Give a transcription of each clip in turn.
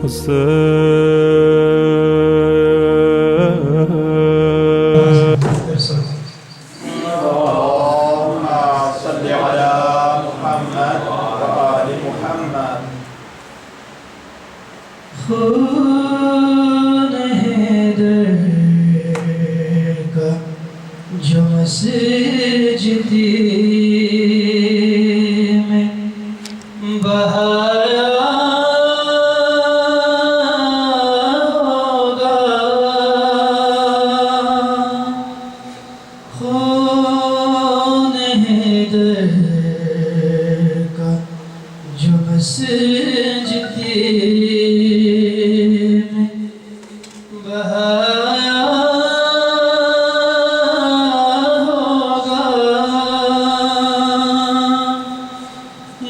اللهم صل على محمد وآل محمد. خون حیدر کا جو مسجدی میں بہایا ہوگا، خون حیدر کا جو مسجدی میں بہایا ہوگا،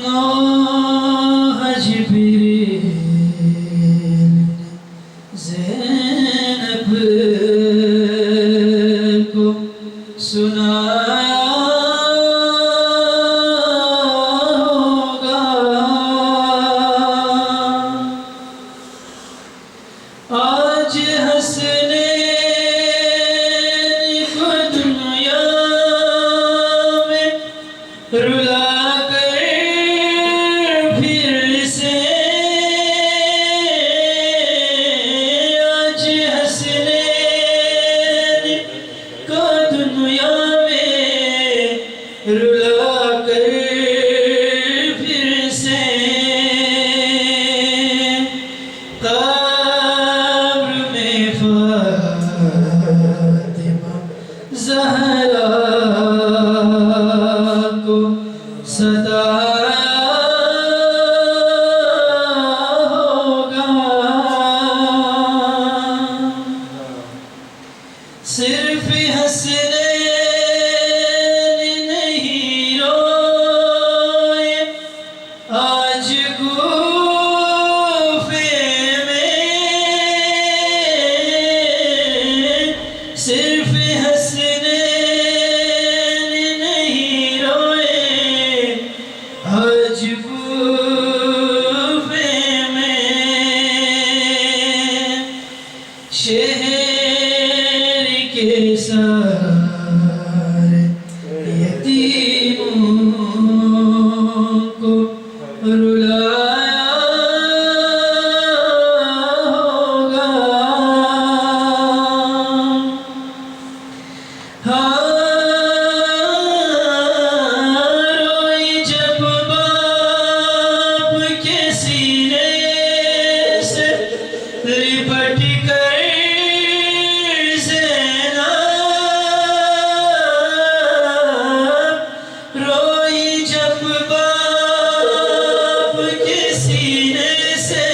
نوح جبریل زینب کو سنایا ہوگا، آج حسنین کو دنیا میں رلا کر پھر سے، آج حسنین کو دنیا میں رلا کر پھر سے، قبر میں فاطمہ زہرا کو ستایا ہوگا، صرف حسنین نہیں روئے آج کوفے میں، صرف حسنین نہیں روئے آج کوفے میں، شہر کے سارے یتیموں کو رلایا ہوگا، روئی جب باپ کے سینے سے لپٹ کر زینب، روئی جب باپ کے سینے سے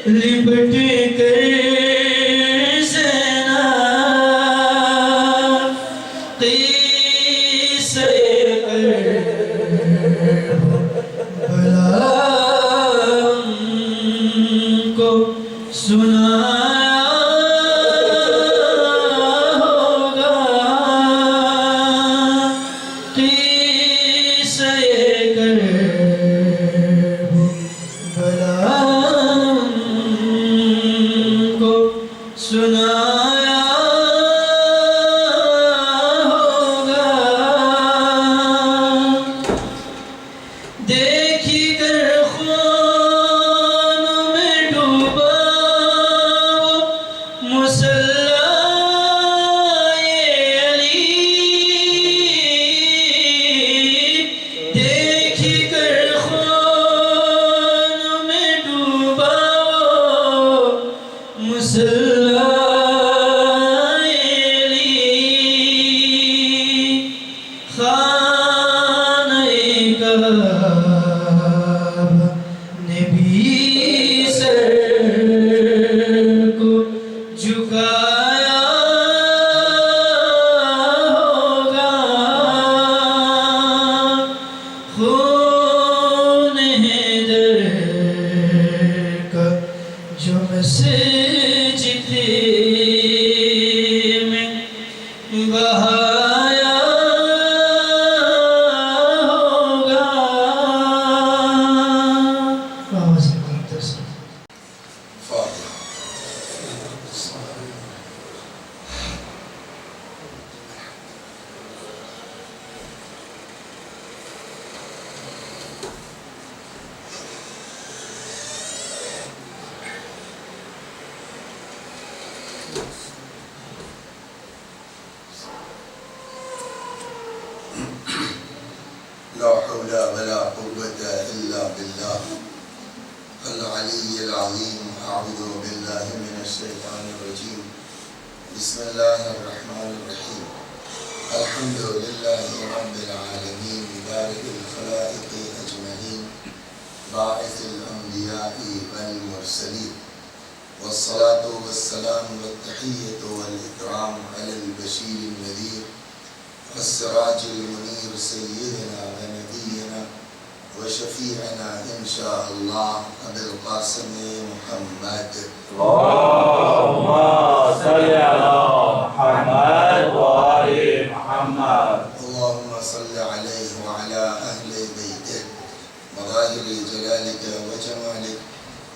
لپٹ کر زینب، قصہ کربلا کو سنایا ہوگا، قصہ کربلا کو سنایا ہوگا، دیکھی کر خون میں ڈوبا وہ مصلی علی، دیکھی کر خون میں ڈوبا وہ مصلی علی، خانہ کعبہ نے بھی سر کو جھکایا ہوگا، خون حیدر کا جو مسجدی میں بہایا ہوگا، حول ولا قوة إلا بالله العلي العظيم. أعوذ بالله من الشيطان الرجيم. بسم الله الرحمن الرحيم. الحمد لله رب العالمين بارئ الخلائق أجمعين باعث الأنبياء والمرسلين والصلاة والسلام والتحية والإكرام على البشير النذير والسراج المنير سيدنا ونبينا وشفيعنا إن شاء الله أبي القاسم محمد. اللهم صل على محمد وآل محمد. اللهم صل عليه وعلى أهل بيته مظاهر جلالك وجمالك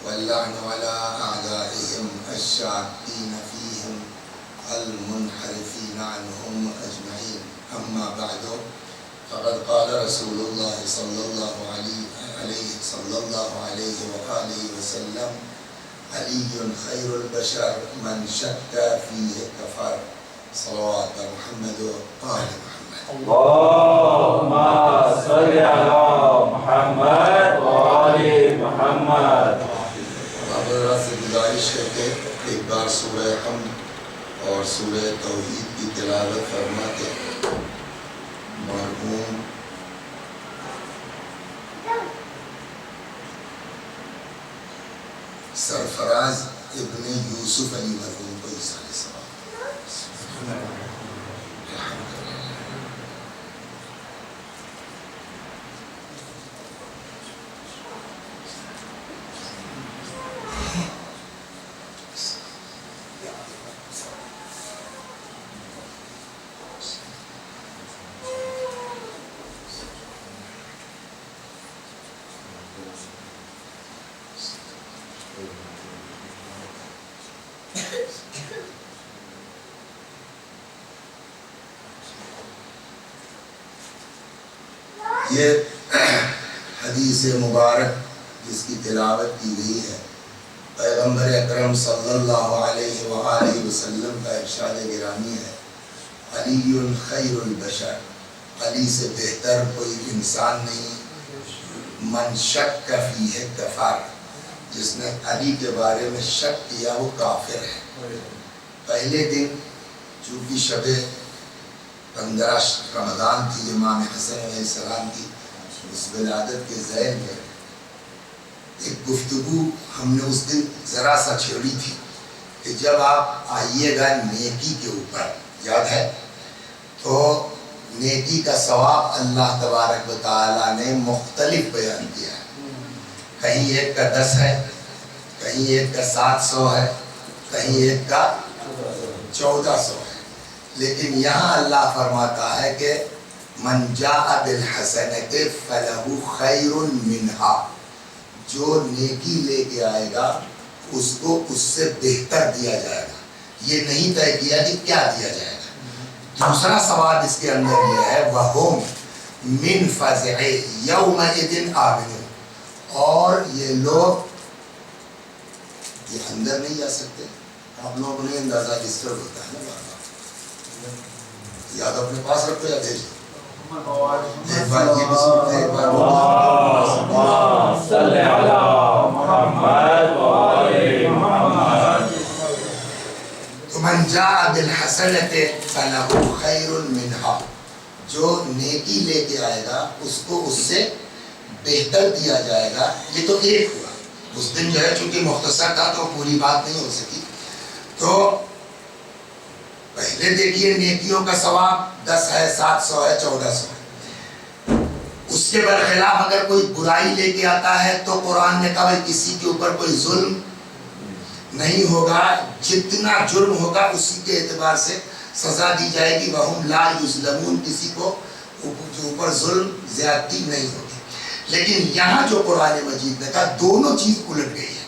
واللعن على أعدائهم الشاكين فيهم المنحرفين عنهم أجمعين. أما بعد فقد قال رسول الله صلى الله عليه وآله وسلم علي خير البشر من شك فيه كفر. صلوات محمد وآل محمد. اللهم صل على محمد وآل محمد. بابا سے گزارش ہے کہ ایک بار سورہ حمد اور سورہ توحید کی تلاوت فرماتے مرحوم سرفراز ابن یوسف علی مرحوم کو ایصال ثواب. یہ حدیث مبارک جس کی تلاوت کی گئی ہے پیغمبر اکرم صلی اللہ علیہ وآلہ وسلم کا ارشاد گرامی ہے علی خیر البشر. علی سے بہتر کوئی انسان نہیں. من شک فیہ کفر. جس نے علی کے بارے میں شک کیا وہ کافر ہے. پہلے دن چونکہ شب 15 رمضان تھی امام حسن علیہ السلام کی اس ولادت کے ذیل میں ایک گفتگو ہم نے اس دن ذرا سا چھیڑی تھی کہ جب آپ آئیے گا نیکی کے اوپر یاد ہے تو نیکی کا ثواب اللہ تبارک و تعالیٰ نے مختلف بیان کیا ہے. کہیں ایک کا 10 ہے, کہیں ایک کا 700 ہے, کہیں ایک کا 1400 ہے. لیکن یہاں اللہ فرماتا ہے کہ من جاء بالحسنۃ فلہ خیر منہا. جو نیکی لے کے آئے گا اس کو اس سے بہتر دیا جائے گا. یہ نہیں طے کیا کہ کیا دیا جائے گا. دوسرا سوال اس کے اندر یہ ہے وَهُمْ مِنْ فَزِعِ يَوْمَئِذٍ آمِنُونَ. اور یہ لوگ یہ اندر نہیں جا سکتے. آپ لوگوں نے اندازہ ڈسٹرب ہوتا ہے نا بار بار. یاد اپنے پاس رکھو یا بھیج دو. ایک بار یہ بسم اللہ ایک بار اللهم صل على محمد وآل محمد. تو من جاء بالحسنۃ فلہ خیر منہا. جو نیکی لے کے آئے گا اس کو اس سے بہتر دیا جائے گا. یہ تو ایک ہوا. اس دن جو ہے چونکہ مختصر تھا تو پوری بات نہیں ہو سکی. تو پہلے دیکھیے نیکیوں کا ثواب 10 ہے, 700 ہے, 1400 ہے. اس کے برخلاف اگر کوئی برائی لے کے آتا ہے تو قرآن نے کہا کسی کے اوپر کوئی ظلم نہیں ہوگا. جتنا جرم ہوگا اسی کے اعتبار سے سزا دی جائے گی. وَهُمْ لَا يُظْلَمُونَ. کسی کو اوپر ظلم زیادتی نہیں ہوگی. لیکن یہاں جو قرآن مجید نے کہا دونوں چیز الٹ گئی ہے.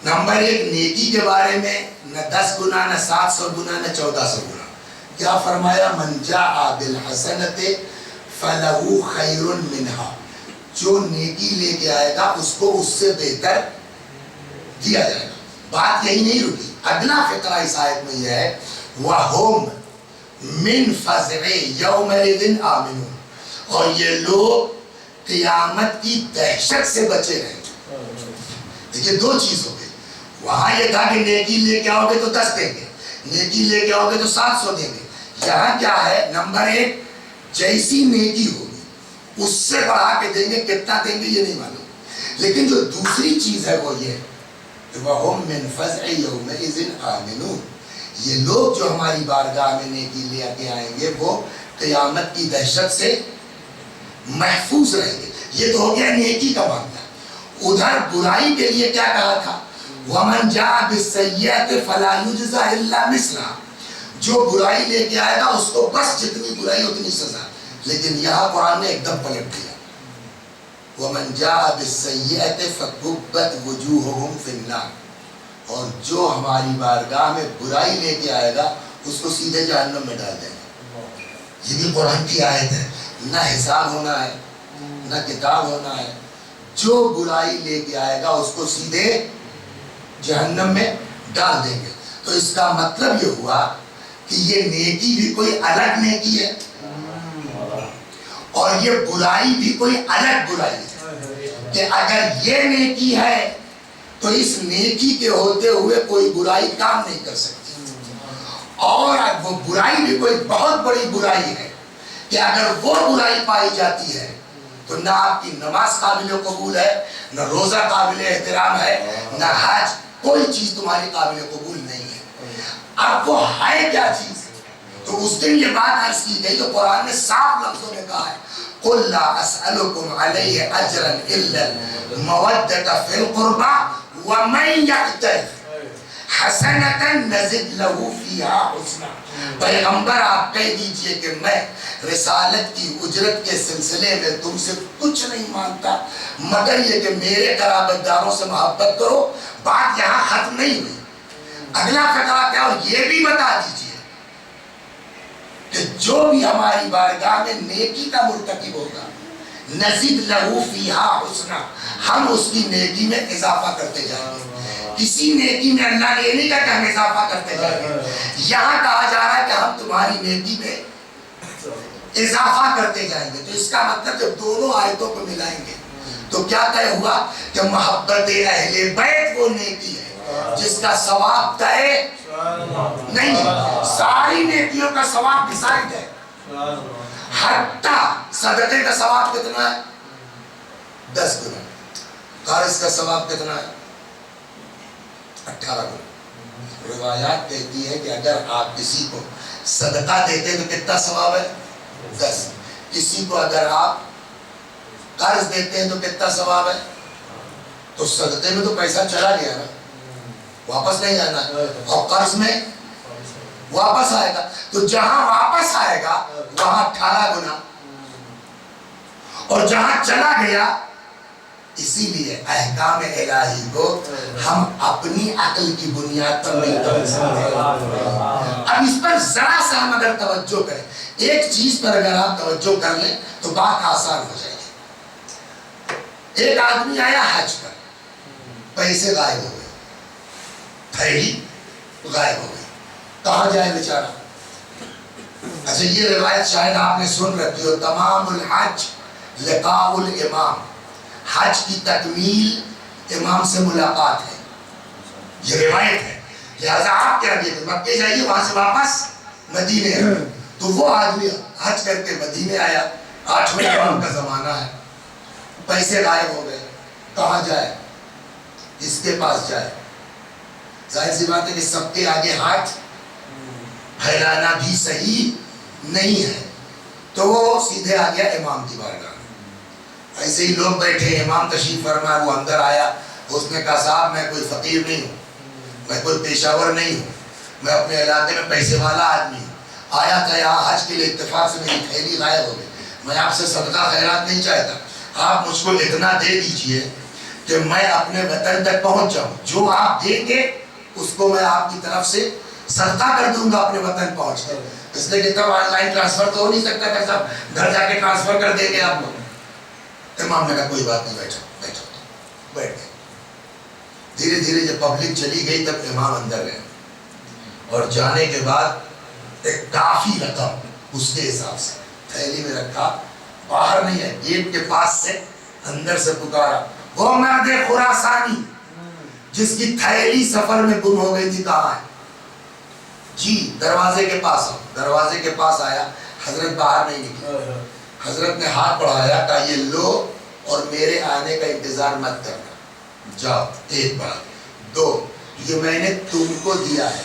نمبر 1 نیکی کے بارے میں نہ 10 گنا نہ 700 گنا نہ 1400 گنا. کیا فرمایا من جاء بالحسنۃ فلہ خیر منہا. جو نیکی لے کے آئے گا اس کو اس سے بہتر دیا جائے گا. بات یہی نہیں رکی. اگلا فقرہ اس آیت میں یہ ہے وَهُمْ مِنْ فَزْعِ يَوْمَئِذٍ آمِنُونَ. اور یہ لوگ قیامت کی دہشت سے بچے رہیں گے. دیکھیے دو چیز ہو گئی. وہاں یہ تھا کہ نیکی لے کے آؤ گے تو 10 دیں گے, نیکی لے کے آؤ گے تو 700 دیں گے. یہاں کیا ہے, نمبر 1 جیسی نیکی ہوگی اس سے بڑھا کے دیں گے, کتنا دیں گے یہ نہیں معلوم. لیکن جو دوسری چیز ہے وہ یہ وَهُمْ مِنْ فَزْعِ يَوْمَئِذٍ آمِنُونَ, یہ لوگ جو ہماری بارگاہ میں نیکی لے کے آئیں گے وہ قیامت کی دہشت سے محفوظ رہیں گے. یہ تو ہو گیا نیکی کا معاملہ. ادھر برائی کے لیے کیا کہا تھا, وَمَنْ جَاءَ بِالسَّيِّئَةِ فَلَا يُجْزَى إِلَّا مِثْلَهَا, جو برائی لے کے آئے گا اس کو بس جتنی برائی اتنی سزا. لیکن یہاں قرآن نے ایک دم پلٹ دیا, وَمَنْ جَاءَ بِالسَّيِّئَةِ فَكُبَّتْ وُجُوهُهُمْ فِي النَّارِ, اور جو ہماری بارگاہ میں برائی لے کے آئے گا اس کو سیدھے جہنم میں ڈال دیں گے. یہ بھی قرآن کی آیت ہے. نہ حساب ہونا ہے نہ کتاب ہونا ہے, جو برائی لے کے آئے گا اس کو سیدھے جہنم میں ڈال دیں گے. تو اس کا مطلب یہ ہوا کہ یہ نیکی بھی کوئی الگ نیکی ہے اور یہ برائی بھی کوئی الگ برائی ہے. کہ اگر یہ نیکی ہے تو اس نیکی کے ہوتے ہوئے کوئی برائی کام نہیں کر سکتی, اور وہ برائی بھی کوئی بہت بڑی برائی ہے کہ اگر وہ برائی پائی جاتی ہے تو نہ آپ کی نماز قابل قبول ہے, نہ روزہ قابل احترام ہے, نہ حج, کوئی چیز تمہاری قابل قبول نہیں ہے. اب وہ ہے کیا چیز, تو اس دن یہ بات عرض کی گئی تو قرآن نے صاف لفظوں میں کہا ہے قُلْ لَا أَسْأَلُكُمْ عَلَيْهِ أَجْرًا إِلَّا الْمَوَدَّةَ فِي الْقُرْبَى وَمَنْ يَقْتَرِفْ حَسَنَةً نَزِدْ لَهُ فِيهَا حُسْنًا. پیغمبر آپ کہہ دیجئے کہ میں رسالت کی اجرت کے سلسلے میں تم سے کچھ نہیں مانگتا مگر یہ کہ میرے قرابت داروں سے محبت کرو. بات یہاں ختم نہیں ہوئی, اگلا فقرہ کیا, اور یہ بھی بتا دیجئے کہ جو بھی ہماری بارگاہ میں نیکی کا مرتکب ہوگا نزید لہو فیہا حسنا, ہم اس کی نیکی میں اضافہ کرتے جائیں گے. کسی نیکی میں اللہ نے یہ نہیں کہا کہ ہم اضافہ کرتے جائیں گے, یہاں کہا جا رہا ہے کہ ہم تمہاری نیکی میں اضافہ کرتے جائیں گے. تو اس کا مطلب جب دونوں آیتوں کو ملائیں گے تو کیا طے ہوا کہ محبت اہل بیت وہ نیکی ہے جس کا ثواب طے نہیں, ساری نیکیوں کا ثواب ڈیسائیڈ ہے. حتیٰ صدقے کا ثواب کتنا ہے, 10 گنا. قرض کا ثواب کتنا ہے, 18 گنا. روایات کہتی ہے کہ اگر آپ کسی کو صدقہ دیتے تو کتنا ثواب ہے, 10. کسی کو اگر آپ قرض دیتے ہیں تو کتنا ثواب ہے, تو صدقے میں تو پیسہ چلا گیا نا, واپس نہیں آنا, اور قرض میں واپس آئے گا. تو جہاں واپس آئے گا وہاں 18 گنا, اور جہاں چلا گیا. اسی لیے احکام الہی کو ہم اپنی عقل کی بنیاد پر نہیں کر سکتے. اب اس پر ذرا سا ہم اگر توجہ کریں, ایک چیز پر اگر آپ توجہ کر لیں تو بات آسان ہو جائے گی. ایک آدمی آیا حج پر, پیسے غائب ہو گئے, تھیلی غائب ہو گئی, کہاں جائے بیچارہ. اچھا یہ روایت شاید آپ نے سن رکھی ہو, تمام الحج لقاء الامام, حج کی تکمیل امام سے ملاقات ہے, یہ روایت ہے. لہذا آپ کیا کہتے, مکے جائیے وہاں سے واپس مدینے آئے. تو وہ آدمی حج کر کے مدینے آیا, 8ویں امام کا زمانہ ہے, پیسے غائب ہو گئے, کہاں جائے, اس کے پاس جائے. ظاہر سی بات ہے کہ سب کے آگے ہاتھ پھیلانا بھی صحیح نہیں ہے, تو وہ سیدھے آ گیا امام کی بارگاہ. ایسے ہی لوگ بیٹھے, امام تشریف فرما, وہ اندر آیا, اس نے کہا صاحب میں کوئی فقیر نہیں ہوں, میں کوئی پیشاور نہیں ہوں, میں اپنے علاقے میں پیسے والا آدمی ہوں, آیا تھا یہاں حج کے لیے, اتفاق سے میری تھیلی غائب ہو گئی, میں آپ سے صدقہ خیرات نہیں چاہتا, آپ مجھ کو اتنا دے دیجئے کہ میں اپنے وطن تک پہنچ جاؤں, جو آپ دیں گے اس کو میں آپ کی طرف سے صدقہ کر دوں گا اپنے وطن پہنچ کر. اس لیے کہ تب آن لائن ٹرانسفر تو ہو نہیں سکتا تھا, سب گھر جا کے ٹرانسفر کر دیں گے آپ کو. امام نے کہا کوئی بات نہیں, بیٹھو بیٹھو, بیٹھ گئے. دھیرے دھیرے جب پبلک چلی گئی تب امام اندر گئے, اور جانے کے بعد ایک کافی رقم اس کے حساب سے تھیلی میں رکھا باہر نہیں ہے, گیٹ کے پاس سے اندر سے پکارا, وہ مرد خراسانی جس کی تھیلی سفر میں گم ہو گئی تھی کہاں ہے؟ جی دروازے کے پاس آؤ. دروازے کے پاس آیا, حضرت باہر نہیں نکلے. حضرت نے ہاتھ بڑھایا, کہا یہ لو اور میرے آنے کا انتظار مت کرنا, جاؤ. ایک بات. دو, یہ میں نے تم کو دیا ہے,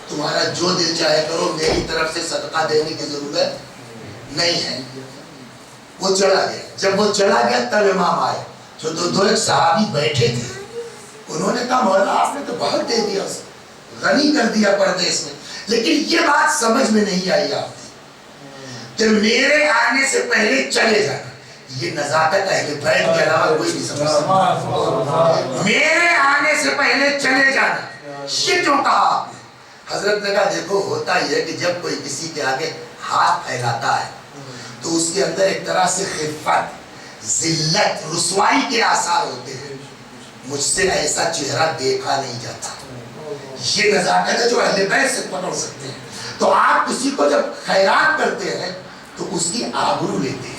تمہارا جو دل چاہے کرو, میری طرف سے صدقہ دینے کی ضرورت نہیں ہے. وہ چلا گیا. جب وہ چلا گیا تب امام آئے. جو دو ایک صحابی بیٹھے تھے, انہوں نے کہا مولا آپ نے تو بہت دے دیا, غنی کر دیا پردیس میں, لیکن یہ بات سمجھ میں نہیں آئی آپ کہ میرے آنے سے پہلے چلے جانا. یہ نزاکت اہل بیت کے علاوہ کوئی نہیں سمجھ سکتا. میرے آنے سے پہلے چلے جانا, یہ کیوں کہا آپ نے؟ حضرت نے کہا دیکھو ہوتا یہ ہے کہ جب کوئی کسی کے آگے ہاتھ پھیلاتا ہے تو اس کے اندر ایک طرح سے خفت, ذلت, رسوائی کے آثار ہوتے ہیں. مجھ سے ایسا چہرہ دیکھا نہیں جاتا. یہ نزاکت ہے جو اہل بیت سے پکڑ سکتے ہیں. تو آپ کسی کو جب خیرات کرتے ہیں تو اس کی آبرو لیتے ہیں,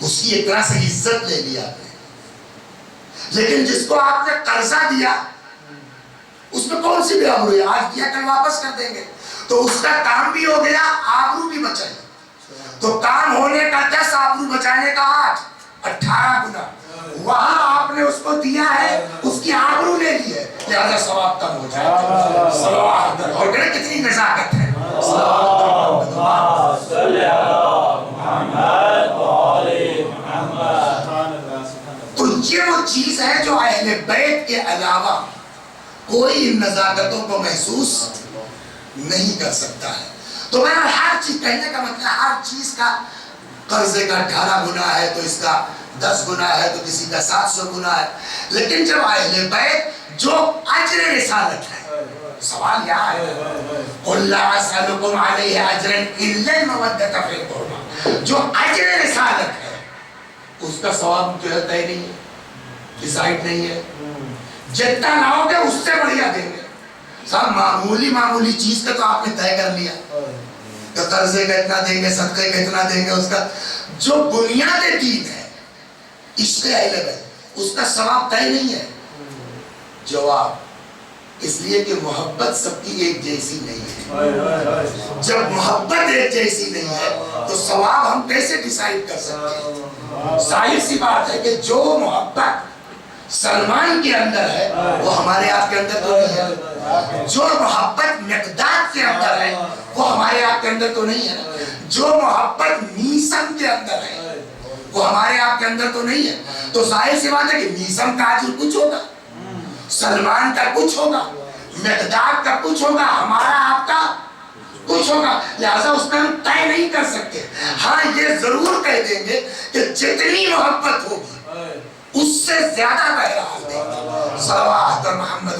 اس کی ایک طرح سے عزت لے لی آپ نے. لیکن جس کو آپ نے قرضہ دیا اس میں کون سی بھی آبرو ہے؟ آج دیا کل واپس کر دیں گے, تو اس کا کام بھی ہو گیا, آبرو بھی بچائی. تو کام ہونے کا 10, آبرو بچانے کا 8, 18 گنا. وہاں آپ نے اس کو دیا ہے, اس کی آبرو لے لی ہے, لہذا ثواب کم ہو جائے. اور کتنی نزاکت ہے. تو یہ وہ چیز ہے جو اہل بیت کے علاوہ کوئی ان نزاکتوں کو محسوس نہیں کر سکتا ہے. تو میں ہر چیز کہنے کا مطلب ہر چیز کا, قرضے کا 18 گنا ہے تو اس کا 10 گنا ہے, تو کسی کا 700 گنا ہے. لیکن جب اہل بیت جو اجر رسالت ہے, سوال یہاں ہے قُلْ لَا أَسْأَلُكُمْ عَلَيْهِ أَجْرًا إِلَّا الْمَوَدَّةَ فِي الْقُرْبَى, جو اجر رسالت ہے اس کا ثواب جو ہے طے نہیں ہے, ڈیسائیڈ نہیں ہے. جتنا لاؤ گے اس سے بڑھیا دیں گے. صاحب معمولی چیز کا تو آپ نے طے کر لیا کہ قرضے کا اتنا دیں گے, صدقے کا اتنا دیں گے. اس کا جو بنیاد دین ہے عشق اہل بیت, اس کا ثواب طے نہیں ہے. جواب اس لیے کہ محبت سب کی ایک جیسی نہیں ہے. جب محبت ایک جیسی نہیں ہے تو ثواب ہم کیسے ڈیسائیڈ کر سکتے ہیں؟ ظاہر سی بات ہے کہ جو محبت سلمان کے اندر ہے وہ ہمارے آپ کے اندر تو نہیں ہے. جو محبت مقداد کے اندر ہے وہ ہمارے آپ کے اندر تو نہیں ہے. جو محبت میسم کے اندر ہے وہ ہمارے آپ کے اندر تو نہیں ہے. تو ظاہر سی بات ہے کہ میسم کا اجر کچھ ہوگا, سلمان کا کچھ ہوگا, مقداد کا کچھ ہوگا, ہمارا آپ کا کچھ ہوگا. لہذا اس میں ہم طے نہیں کر سکتے. ہاں یہ ضرور کہہ دیں گے کہ جتنی محبت ہوگی اس سے زیادہ بہرحال دیں گے. صلوات محمد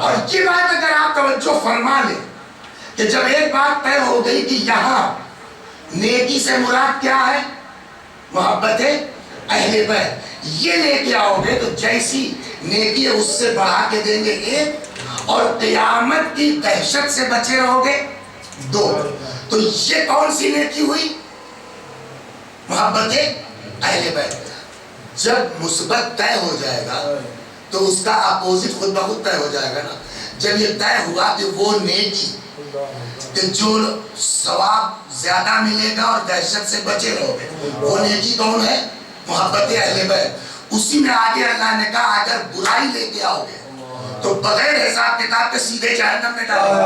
اور یہ بات اگر آپ توجہ فرما لیں کہ جب ایک بات طے ہو گئی کہ یہاں نیکی سے مراد کیا ہے, محبت اہل بیت, یہ لے کے آؤ گے تو جیسی نیکی ہے اس سے بڑھا کے دیں گے 1, اور قیامت کی دہشت سے بچے رہو گے 2. تو یہ کون سی نیکی ہوئی؟ محبت اہل بیت. جب مثبت طے ہو جائے گا تو اس کا اپوزٹ خود بخود طے ہو جائے گا نا. جب یہ طے ہوا کہ وہ نیکی کہ جو ثواب زیادہ ملے گا اور دہشت سے بچے رہو گے, وہ نیکی کون ہے؟ محبت اہل بیت. اسی میں آگے اللہ نے کہا اگر برائی لے کے آؤ گے تو بغیر حساب کتاب کے سیدھے جہنم میں ڈالیں گے.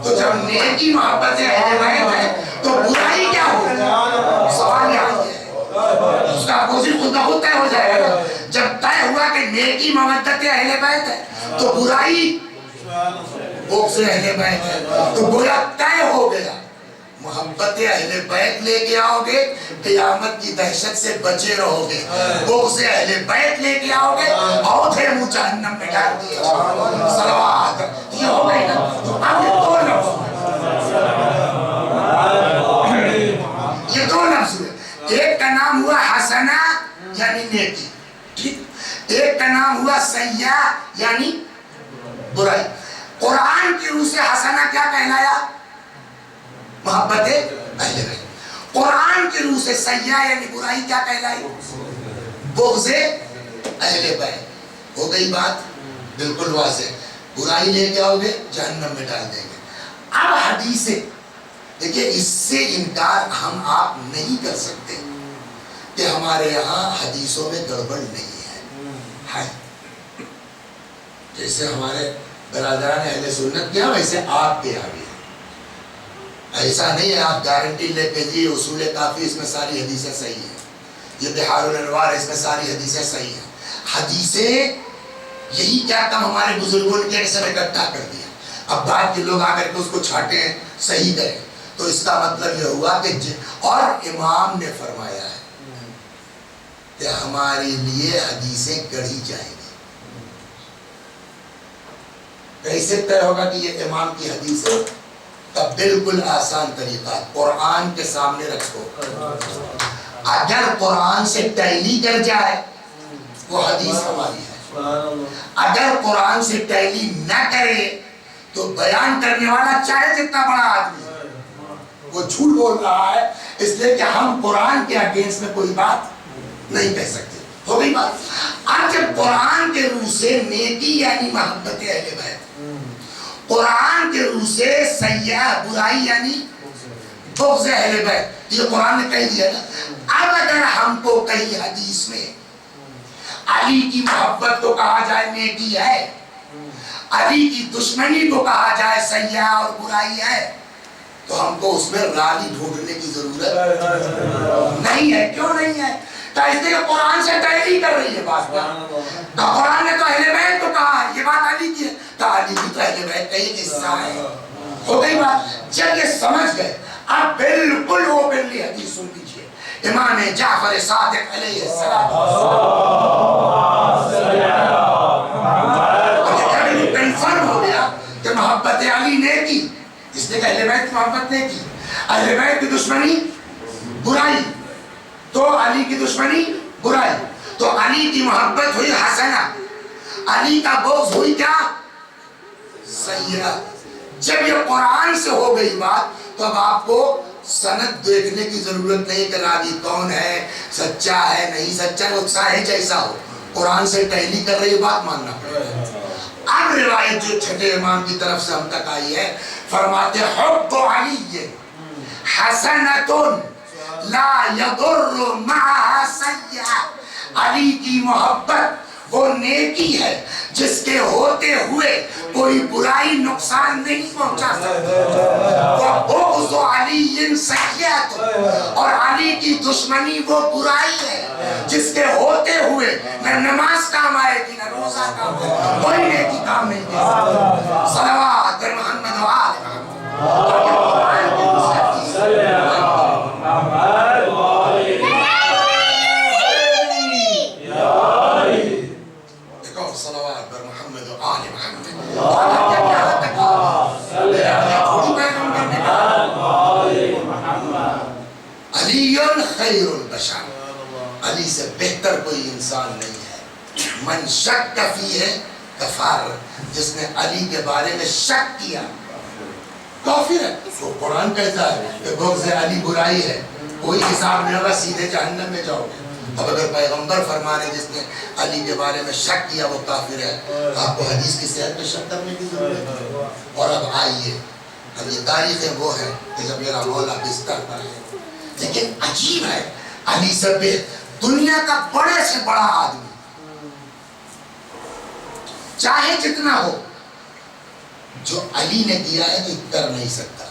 تو جب نیکی محبت اہل بیت ہے تو برائی کیا ہوگی؟ سوال یہاں ہے, اس کا اپوزٹ خود بخود طے ہو جائے گا. جب طے ہوا کہ نیکی محبت اہل بیت ہے تو برائی بغض اہل بیت ہے, تو گویا طے ہو گیا. محبت اہل بیت لے کے آؤ گے قیامت کی دہشت سے بچے رہو گے. بغض اہل بیت لے کے آؤ گے اوتھے منہ جہنم میں ڈال دیا. صلوات. یہ ہو گئی نا. تو اب یہ دو لفظ ہوئے. ایک کا نام ہوا حسنہ یعنی نیکی, ٹھیک. ایک کا نام ہوا سیئہ یعنی برائی. قرآن کی روح سے حسنہ کیا کہلایا؟ محبت اہل بیت۔ قرآن کی روح سے سیئہ یعنی برائی کیا کہلائی؟ بغض اہل بیت۔ ہو گئی بات بالکل واضح، برائی لے کے آؤ گے جہنم میں ڈال دیں گے۔ اب حدیثیں دیکھیں، اس سے انکار ہم آپ نہیں کر سکتے کہ ہمارے یہاں حدیثوں میں گڑبڑ نہیں ہے، جیسے ہمارے برادران اہل سنت کیا ویسے آپ کے یہاں بھی ہے۔ ایسا نہیں ہے آپ گارنٹی لے کے جی اصول کافی اس میں ساری حدیثیں صحیح ہیں، یہ بحار الانوار اس میں ساری حدیثیں صحیح ہیں۔ حدیثیں یہی کیا کام ہمارے بزرگوں نے کیا سب اکٹھا کر دیا، اب بعد کے لوگ آ کر کے اس کو چھانٹے ہیں صحیح کریں، تو اس کا مطلب یہ ہوا کہ اور امام نے فرمایا ہے کہ ہمارے لیے حدیثیں گڑھی جائیں گی۔ کیسے طے ہوگا کہ یہ امام کی حدیث ہے؟ کا بالکل آسان طریقہ، قرآن کے سامنے رکھو، اگر قرآن سے ٹیلی کر جائے وہ حدیث ہماری ہے، اگر قرآن سے ٹیلی نہ کرے تو بیان کرنے والا چاہے جتنا بڑا آدمی وہ جھوٹ بول رہا ہے، اس لیے کہ ہم قرآن کے اگینسٹ میں کوئی بات نہیں کہہ سکتے۔ ہو گئی بات۔ اب جب قرآن کے روح سے نیکی یعنی محبت اہل بیت، قرآن کے روح سے سیئہ برائی یعنی بغض اہل بیت، یہ قرآن نے کہہ دیا نا۔ اب اگر ہم کو کہیں حدیث میں علی کی محبت کو کہا جائے نیکی ہے، علی کی دشمنی کو کہا جائے سیئہ اور برائی ہے، تو ہم کو اس میں راوی ڈھونڈنے کی ضرورت نہیں ہے۔ کیوں نہیں ہے؟ تو اس لیے قرآن سے تحریک کر رہی ہے بات، تو قرآن نے تو اہل بیت کو کہا ہے، یہ بات علی کی ہے، تو علی کی تو اہل بیت کا یہ قصہ ہے۔ ہو گئی بات۔ جب یہ سمجھ گئے اب بالکل اوپنلی حدیث سن لیجیے، امام جعفر صادق علیہ السلام کنفرم ہو گیا کہ محبت علی نے کی، اس نے کہ اہل بیت کی محبت نے کی، اہل بیت کی دشمنی برائی، تو علی کی دشمنی برائی، تو علی کی محبت ہوئی حسنہ، علی کا بغض ہوئی کیا؟ سیئہ۔ جب یہ قرآن سے ہو گئی بات تو اب آپ کو سند دیکھنے کی ضرورت نہیں کہ راوی کون ہے، سچا ہے نہیں سچا، وہ چاہے جیسا ہو، قرآن سے تحلیل کر رہی بات ماننا پڑے گا۔ اب روایت جو چھٹے امام کی طرف سے ہم تک آئی ہے، فرماتے حب علی حسنۃ لا یضر معها سیئہ، علی کی محبت وہ نیکی ہے جس کے ہوتے ہوئے کوئی برائی نقصان نہیں پہنچا سکتا، وَبُغْضُ عَلِيٍّ سَیِّئَةٌ، اور علی کی دشمنی وہ برائی ہے جس کے ہوتے ہوئے نہ نماز کام آئے گی نہ روزہ کام آئے گی، کوئی نیکی کام نہیں دے سکتا۔ صلوات بر محمد و آل خیر البشر، علی سے بہتر کوئی انسان نہیں ہے۔ من شک فیہ کفر، جس نے علی کے بارے میں شک کیا کافر ہے۔ تو قرآن کہتا ہے کہ بغض علی برائی ہے، کوئی حساب نہیں ہوگا، سیدھے جہنم میں جاؤ گے۔ اب اگر پیغمبر فرما رہے جس نے علی کے بارے میں شک کیا وہ کافر ہے، آپ کو حدیث کی صحت پہ شک کرنے کی ضرورت ہے۔ اور اب آئیے، اب یہ تاریخیں وہ ہے کہ جب میرا مولا بستر پر ہے، لیکن عجیب ہے علی سے دنیا کا بڑے سے بڑا آدمی چاہے جتنا ہو، جو علی نے کیا ہے تو کر نہیں سکتا۔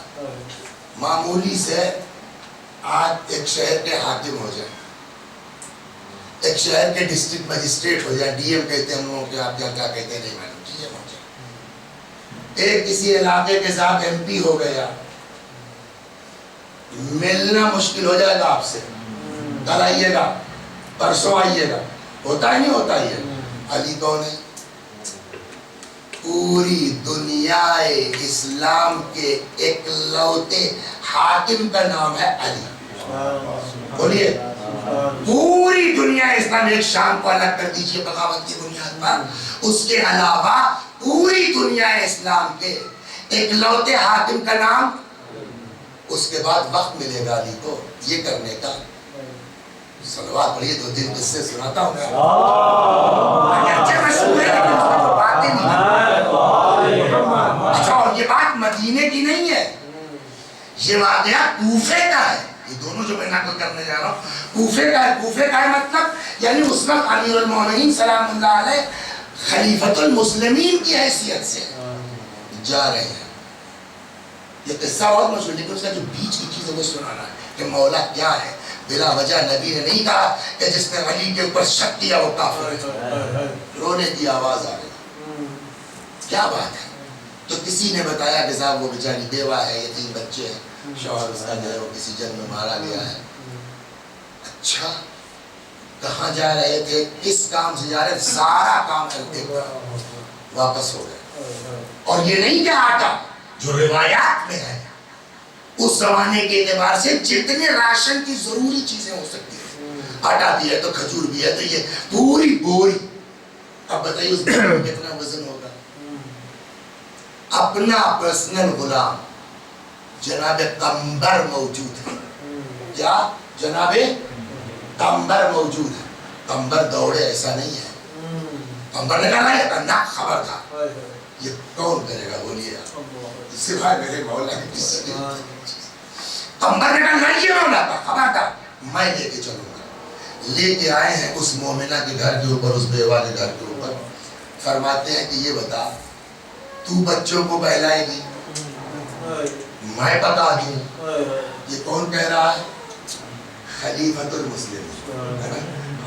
معمولی سے آج ایک شہر کے حاکم ہو جائے، ایک شہر کے ڈسٹرکٹ مجسٹریٹ ہو جائے، ڈی ایم کہتے ہیں ہم لوگوں کے، آپ کیا کہتے ہیں نہیں معلوم، ڈی ایم ہو جائے، ایک کسی علاقے کے ساتھ ایم پی ہو گیا، ملنا مشکل ہو جائے گا آپ سے، کل آئیے گا پرسوں آئیے گا، ہوتا ہی نہیں ہوتا ہی ہے۔ علی کون ہے؟ پوری دنیا اسلام کے اکلوتے حاکم کا نام ہے علی۔ بولیے، پوری دنیا اسلام ایک شام کو الگ کر دیجئے بغاوت کی بنیاد پر، اس کے علاوہ پوری دنیا اسلام کے اکلوتے حاکم کا نام. اس کے بعد وقت ملے گا علی کو یہ کرنے کا. صلوات پڑھیے تو دل قصے سناتا ہوں میں. اچھا مشہور ہے لیکن اس میں تو باتیں نہیں. اچھا اور یہ بات مدینے کی نہیں ہے, یہ واقعہ کوفے کا ہے. یہ دونوں جو میں نقل کرنے جا رہا ہوں کوفے کا ہے. کوفے کا ہے مطلب یعنی اس وقت امیر المومنین سلام اللہ علیہ خلیفۃ المسلمین کی حیثیت سے جا رہے ہیں. یہ قصہ بہت مشہور لیکن اس کا جو بیچ کی چیز ہے وہ سنانا ہے کہ مولا کیا ہے. بلا وجہ نبی نے نہیں کہا کہ جس نے علی کے اوپر شک کیا وہ کافر ہے. رونے کی آواز آ رہی. کیا بات ہے؟ تو کسی نے بتایا کہ صاحب وہ بیچاری بیوہ ہے, یتیم بچے ہیں, شوہر اس کا جو ہے وہ کسی جنگ میں مارا گیا ہے. اچھا کہاں جا رہے تھے, کس کام سے جا رہے تھے؟ سارا کام کرتے واپس ہو گئے. اور یہ نہیں کہ آٹا جو روایات میں ہے اس زمانے کے اعتبار سے جتنے راشن کی ضروری چیزیں ہو سکتی ہیں, آٹا بھی ہے تو کھجور بھی ہے تو یہ پوری بوری. اب بتائیے اس بوری میں کتنا وزن ہوگا. اپنا پرسنل غلام جناب قمبر موجود ہے. کیا جناب قمبر موجود ہے. قمبر دوڑے ایسا نہیں ہے. قمبر نے کہا یہ نہ خبر تھا. یہ کون کرے گا بولیے آپ, سوائے میرے مولا کی. قمبر نے کہا لڑکیے مولا کا خبر تھا, میں لے کے چلوں گا. لے کے آئے ہیں اس مومنہ کے گھر کے اوپر, اس بیوہ کے گھر کے اوپر. فرماتے ہیں کہ یہ بتا تو بچوں کو بہلائے گی میں پکا دوں. یہ کون کہہ رہا ہے؟ خلیفۃ المسلم.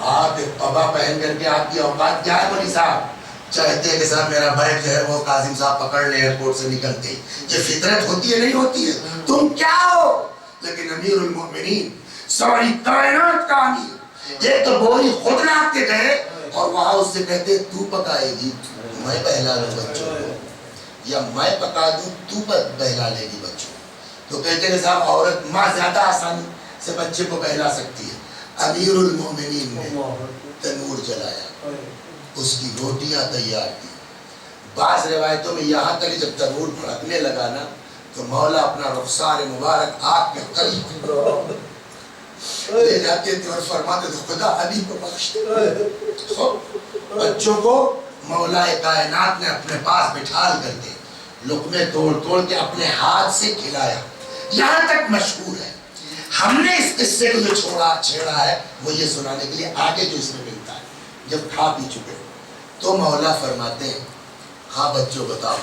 آپ ایک قبا پہن کر کے آپ کی اوقات کیا ہے مولی صاحب؟ چاہتے ہیں کہ صاحب میرا بائک جو ہے وہ قاسم صاحب پکڑ لیں ایئرپورٹ سے نکلتے. یہ فطرت ہوتی ہے نہیں ہوتی ہے؟ تم کیا ہو؟ لیکن امیر المومنین ساری کائنات کا امیر ایک تو بوری خود لاتے کے گئے اور وہاں اس سے کہتے تو پکائے گی میں بہلا لوں بچوں کو, یا میں پکا دوں تو بہلا لے گی بچوں. تو کہتے ہیں صاحب عورت ماں زیادہ آسانی سے بچے کو بہلا سکتی ہے. امیر المومنین نے تنور جلایا, اس کی روٹیاں تیار کی. بعض روایتوں میں یہاں تک جب تنور بھڑکنے لگا نا تو مولا اپنا رخسار مبارک آگ کے قریب لے جاتے تھے اور فرماتے تھے خدا علی کو بخش دے. بچوں کو مولا کائنات نے اپنے پاس بٹھا کر کے لقمے توڑ توڑ کے اپنے ہاتھ سے کھلایا. یہاں تک مشہور ہے. ہم نے اس قصے کو جو چھیڑا ہے وہ یہ سنانے کے لیے آگے جو اس میں ملتا ہے. جب کھا پی چکے تو مولا فرماتے ہیں ہاں بچوں بتاؤ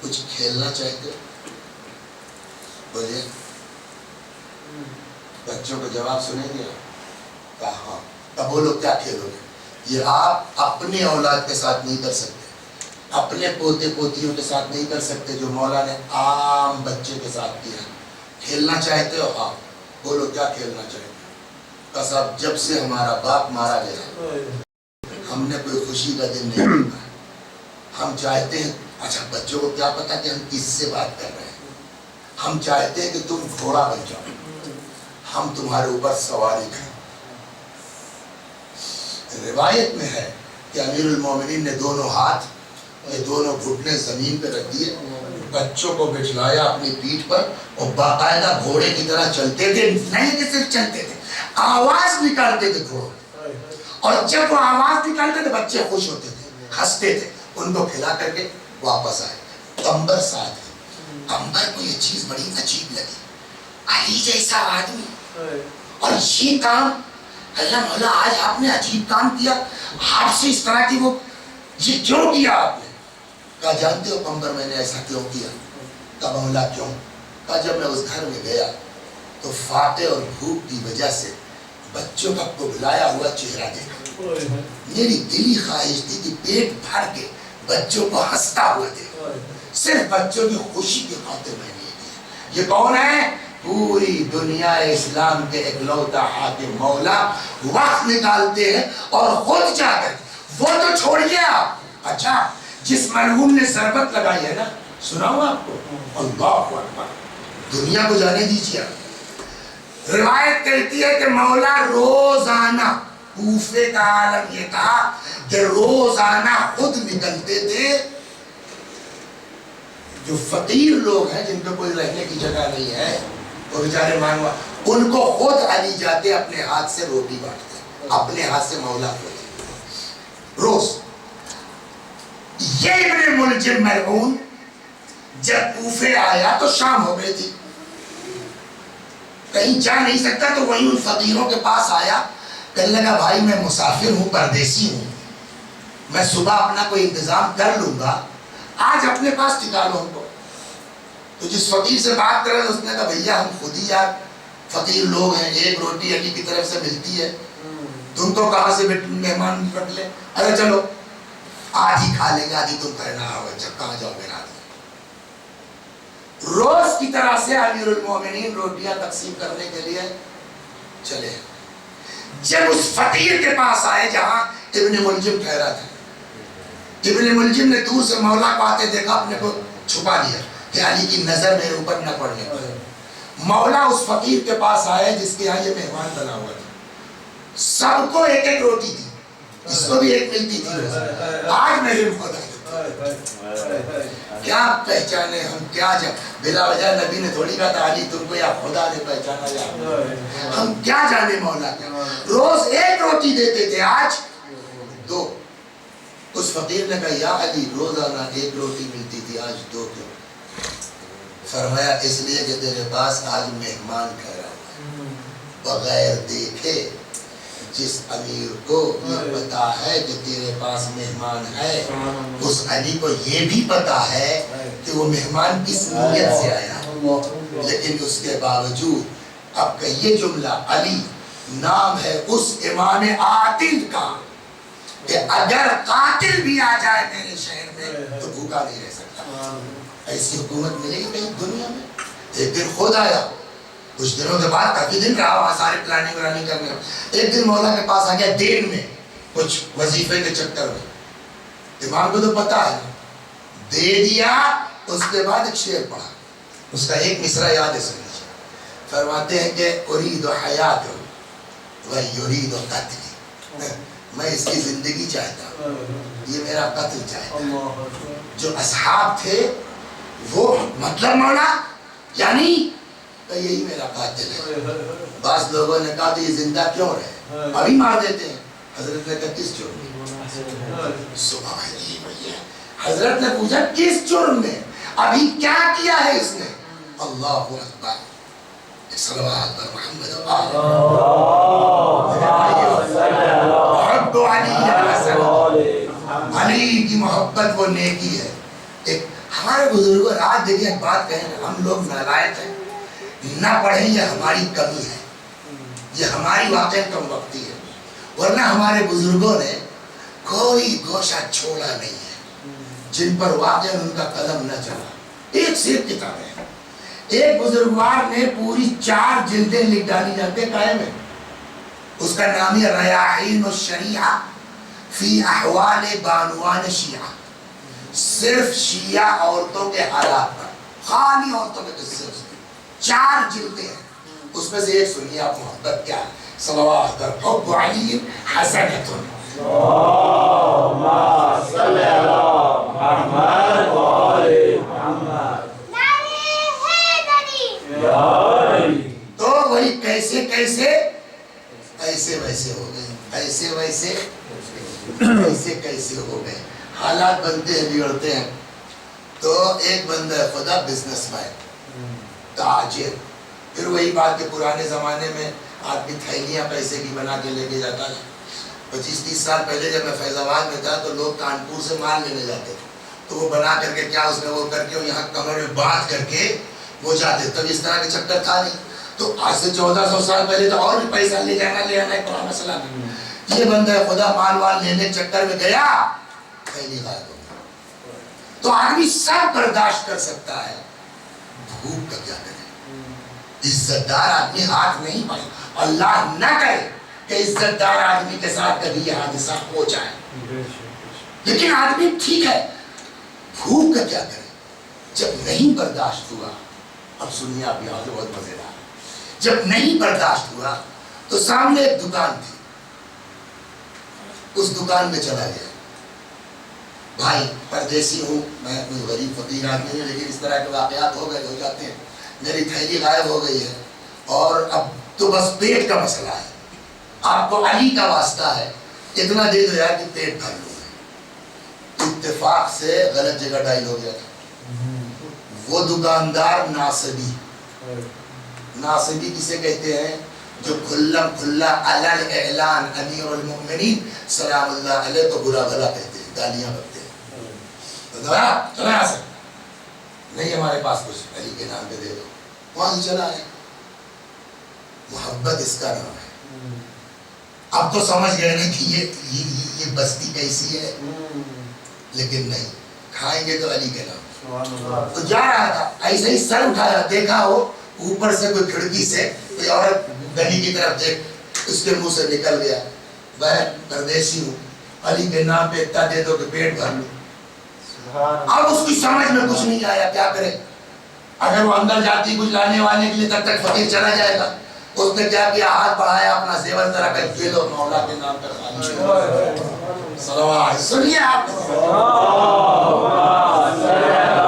کچھ کھیلنا چاہتے ہو؟ بولیے. بچوں کو جواب سنیں گے؟ کہا ہاں. اب بولو کیا کھیلو گے؟ یہ آپ اپنے اولاد کے ساتھ نہیں کر سکتے, اپنے پوتے پوتیوں کے ساتھ نہیں کر سکتے جو مولا نے عام بچے کے ساتھ کیا. کھیلنا چاہتے ہو؟ ہاں. بولو کیا کھیلنا چاہتے ہو؟ کہا صاحب جب سے ہمارا باپ مارا گیا ہم نے کوئی خوشی کا دن نہیں دیکھا. ہم چاہتے ہیں, اچھا بچوں کو کیا پتا کہ ہم کس سے بات کر رہے ہیں, ہم چاہتے ہیں کہ تم گھوڑا بن جاؤ, ہم تمہارے اوپر سواری کریں. روایت میں ہے کہ امیر المومنین نے دونوں ہاتھ یہ دونوں گھٹنے زمین پہ رکھ دیے, بچوں کو بٹھلایا اپنی پیٹھ پر اور باقاعدہ گھوڑے کی طرح چلتے تھے. نہیں کہ صرف چلتے تھے, آواز نکالتے تھے گھوڑوں, اور جب وہ آواز نکالتے تھے بچے خوش ہوتے تھے, ہنستے تھے. ان کو کھلا کر کے واپس آئے. قمبر ساتھ ہے. قمبر کو یہ چیز بڑی عجیب لگی, علی جیسا آدمی اور یہ کام, اللہ مولا آج آپ نے عجیب کام کیا, آپ سے اس طرح کی وہ یہ کیوں کیا آپ نے؟ کہا جانتے ہو قمبر میں نے ایسا کیوں کیا؟ کہا مولا کیوں؟ کہا جب میں اس گھر میں گیا تو فاقے اور بھوک کی وجہ سے بچوں کا کبلایا ہوا چہرہ دیکھا. میری دلی خواہش تھی کہ پیٹ بھر کے بچوں کو ہنستا ہوا دیکھا, صرف بچوں کی خوشی کے خاطر میں نے یہ کیا. یہ کون ہے؟ پوری دنیا اسلام کے اکلوتا حاکم مولا وقت نکالتے ہیں اور خود جا کر وہ تو چھوڑیے آپ. اچھا جس مرحوم نے ضربت لگائی ہے نا, سناؤں آپ کو؟ اللہ اکبر, دنیا کو جانے دیجیے. روایت کہتی ہے کہ مولا روزانہ, کوفے کا عالم یہ کہا کہ روزانہ خود نکلتے تھے جو فقیر لوگ ہیں جن پہ کوئی رہنے کی جگہ نہیں ہے وہ بیچارے مانگوا، ان کو خود علی جاتے اپنے ہاتھ سے روٹی بانٹتے، اپنے ہاتھ سے مولا کھوتے روز۔ یہ ابن ملجم ملعون جب کوفے آیا تو شام ہو گئی تھی، کہیں جا نہیں سکتا، تو وہیں ان فقیروں کے پاس آیا، کہنے لگا بھائی میں مسافر ہوں، پردیسی ہوں، میں صبح اپنا کوئی انتظام کر لوں گا، آج اپنے پاس ٹھکا لو ہم کو۔ تو جس فقیر سے بات کر رہے اس نے کہا بھیا ہم خود ہی یار فقیر لوگ ہیں، ایک روٹی علی کی طرف سے ملتی ہے، تم تو کہاں سے مہمان رکھ لے، ارے چلو آج ہی کھا لیں گے، آج ہی تم کرنا ہوگا، جب کہاں جاؤ گے رات میں۔ روز کی طرح سے امیر المومنین روٹیاں تقسیم کرنے کے لیے چلے، جب اس فقیر کے پاس آئے جہاں ابن ملجم ٹھہرا تھا، ابن ملجم نے دور سے مولا کو آتے دیکھا، اپنے کو چھپا لیا کہ علی کی نظر میرے اوپر نہ پڑنے پائے۔ مولا اس فقیر کے پاس آئے جس کے یہاں یہ مہمان بنا ہوا تھا، سب کو ایک ایک روٹی دی، اس کو بھی ایک ملتی تھی، آج میرے مولا کیا پہچانے ہم، کیا بلا وجہ نبی نے تھوڑی کہا تھا علی تم کو یا خدا نے پہچانا یا ہم کیا جانے مولا کیا، روز ایک روٹی دیتے تھے آج دو۔ اس فقیر نے کہا یا علی روزانہ ایک روٹی ملتی تھی آج دو کیوں؟ فرمایا اس لیے کہ تیرے پاس آج مہمان ٹھہرا ہوا، بغیر دیکھے جس امیر کو یہ پتا ہے کہ تیرے پاس مہمان ہے، اس علی کو یہ بھی پتا ہے کہ وہ مہمان کس نیت سے آیا، لیکن اس کے باوجود اب کہیے جملہ، علی نام ہے اس امام عادل کا کہ اگر قاتل بھی آ جائے میرے شہر میں تو بھوکا نہیں رہ سکتا۔ ایسی حکومت ملے گی کہیں دنیا میں؟ ایک دن خود آیا، کچھ دنوں کے بعد کافی دن رہا وہاں سارے پلاننگ کرنے، ایک دن مولا کے پاس آ گیا دین میں کچھ وظیفے کے چکر میں، امام کو تو پتا ہے، دے دیا۔ اس کے بعد ایک شعر پڑھا، اس کا ایک مصرع یاد ہے سنیے، فرماتے ہیں کہ ارید حیات و یرید قتل، میں اس کی زندگی چاہتا ہوں، یہ میرا قتل چاہتا ہے۔ جو اصحاب تھے وہ مطلب مولا یعنی یہی میرا قاتل ہے۔ بعض لوگوں نے کہا تو یہ زندہ کیوں رہے، ابھی مار دیتے ہیں۔ حضرت نے کہا کس جرم میں؟ سبحان اللہ، حضرت نے پوچھا کس جرم میں، ابھی کیا کیا ہے اس نے؟ اللہ اکبر، صلوات پر محمد علی کی محبت وہ نیکی ہے۔ ایک ہمارے بزرگوں آج دیکھیں ایک بات کہیں، ہم لوگ نالائق ہیں، نہ پڑھیں یہ ہماری کمی ہے، یہ ہماری واقعی کم وقتی ہے، ورنہ ہمارے بزرگوں نے کوئی گوشہ چھوڑا نہیں ہے جن پر واقعی ان کا قدم نہ چلا۔ ایک سے ایک کتابیں، ایک بزرگوار نے پوری 4 جلدیں لکھ ڈالی جاتے قائم ہے، اس کا نام ہے ریاحین الشریعہ فی احوال بانوان شیعہ، صرف شیعہ عورتوں کے حالات پر، خالی عورتوں کے قصے، 4 جلدیں ہیں، اس میں سے ایک سنیے آپ محبت کیا ہے، صلوات پر حب علی حسنۃ، اللہم صلی علی محمد و آل محمد، تو وہی کیسے کیسے ایسے ویسے ہو گئے، ایسے ویسے ایسے کیسے ہو گئے، حالات بنتے ہیں بگڑتے ہیں۔ تو ایک بندہ خدا بزنس مین، تاجر، پھر وہی بات کہ پرانے زمانے میں آدمی تھیلیاں پیسے کی بنا کے لے کے جاتا تھا۔ 25-30 سال پہلے جب میں فیض آباد میں تھا تو لوگ کانپور سے مال لینے جاتے تھے، تو وہ بنا کر کے کیا اس میں وہ کر کے یہاں کمر میں باندھ کر کے وہ جاتے، تب اس طرح کے چکر تھا نہیں۔ تو آج سے 1400 سال پہلے تو اور بھی پیسہ لے جانا ایک بڑا مسئلہ نہیں۔ یہ بندہ خدا مال وال لینے چکر میں گیا، تھیلی غائب ہو گئی۔ تو آدمی سب برداشت کر سکتا ہے، بھوک کا کیا کرے؟ عزت دار آدمی ہاتھ نہیں پائے، اللہ نہ کرے کہ عزت دار آدمی کے ساتھ کبھی یہ حادثہ ہو جائے، لیکن آدمی ٹھیک ہے، بھوک کا کیا کرے؟ جب نہیں برداشت ہوا، اب سنیے آپ یہاں سے بہت مزیدار، جب نہیں برداشت ہوا تو سامنے ایک دکان تھی، اس دکان میں چلا گیا، بھائی پردیسی ہوں، میں کوئی غریب فقیر آدمی ہوں، لیکن اس طرح کے واقعات ہو جاتے ہیں، میری تھیلی غائب ہو گئی ہے اور اب تو بس پیٹ کا مسئلہ ہے، آپ کو علی کا واسطہ ہے اتنا دے دو یار کہ پیٹ بھر لوں۔ اتفاق سے غلط جگہ ڈائل ہو گیا تھا۔ وہ دکاندار ناصبی کسے کہتے ہیں؟ جو کھلا کھلا علل اعلان امیر المؤمنین سلام اللہ علیہ تو برا بھلا کہتے ہیں، گالیاں بکتے ہیں، تو چلا یہاں سے، نہیں ہمارے پاس کچھ، علی کے نام پہ دے دو، وہاں سے چلا ہے۔ محبت اس کا نام ہے۔ اب تو سمجھ گئے نا کہ یہ بستی کیسی ہے، لیکن نہیں، کھائیں گے تو علی کے نام۔ تو جا رہا تھا، ایسے ہی سر اٹھایا، دیکھا وہ اوپر سے کوئی کھڑکی سے کوئی عورت گلی کی طرف دیکھ، اس کے منہ سے نکل گیا، میں پردیسی ہوں، علی کے نام پہ اتنا دے دو کہ پیٹ بھر لوں۔ اب اس کی سمجھ میں کچھ نہیں آیا، کیا کرے؟ اگر وہ اندر جاتی کچھ لانے وانے کے لیے تب تک فقیر چلا جائے گا۔ اس نے کیا کیا؟ ہاتھ بڑھایا، اپنا زیور طرح کا دے دو، مولا کے نام پر خالی صلوات، سنیے آپ،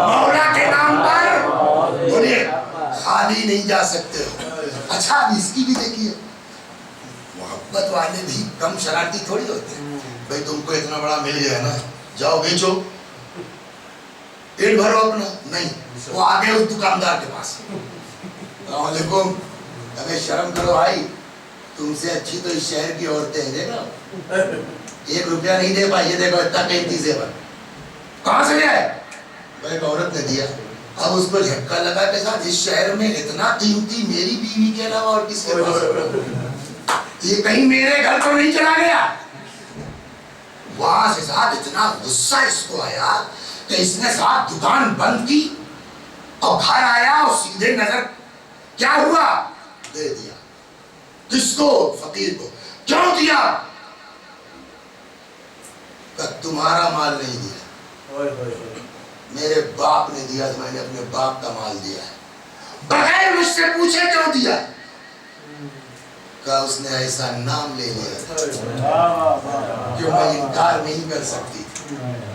مولا کے نام پر بولیے خالی نہیں جا سکتے ہو۔ اچھا اب اس کی بھی دیکھیے، محبت والے بھی کم شرارتی تھوڑی ہوتے ہیں۔ بھئی تم کو اتنا بڑا مل گیا نا، جاؤ بیچو، پیٹ بھرو اپنا، نہیں، وہ آگے اس دکاندار کے پاس، السلام علیکم، ہمیں شرم کرو بھائی، تم سے اچھی تو اس شہر کی عورتیں ہیں، دیکھو 1 روپیہ نہیں دے پائی، یہ دیکھو اتنا قیمتی زیور کہاں سے لے آئے؟ وہ ایک عورت نے دیا۔ اب اس کو جھٹکا لگا کہ صاحب اس شہر میں اتنا قیمتی میری بیوی کے علاوہ اور کس کے پاس، یہ کہیں میرے گھر تو نہیں چلا گیا؟ وہاں سے صاحب اتنا غصہ اس کو آیا کہ اس نے صاحب دکان بند کی اور گھر آیا اور سیدھے نظر کیا ہوا؟ دے دیا۔ کس کو؟ فقیر کو۔ کیوں دیا؟ کہ تمہارا مال نہیں دیا، میرے باپ نے دیا، تو میں نے اپنے باپ کا مال دیا ہے، بغیر مجھ سے پوچھے کیوں دیا؟ کہا اس نے ایسا نام لے لیا کہ میں انکار نہیں کر سکتی۔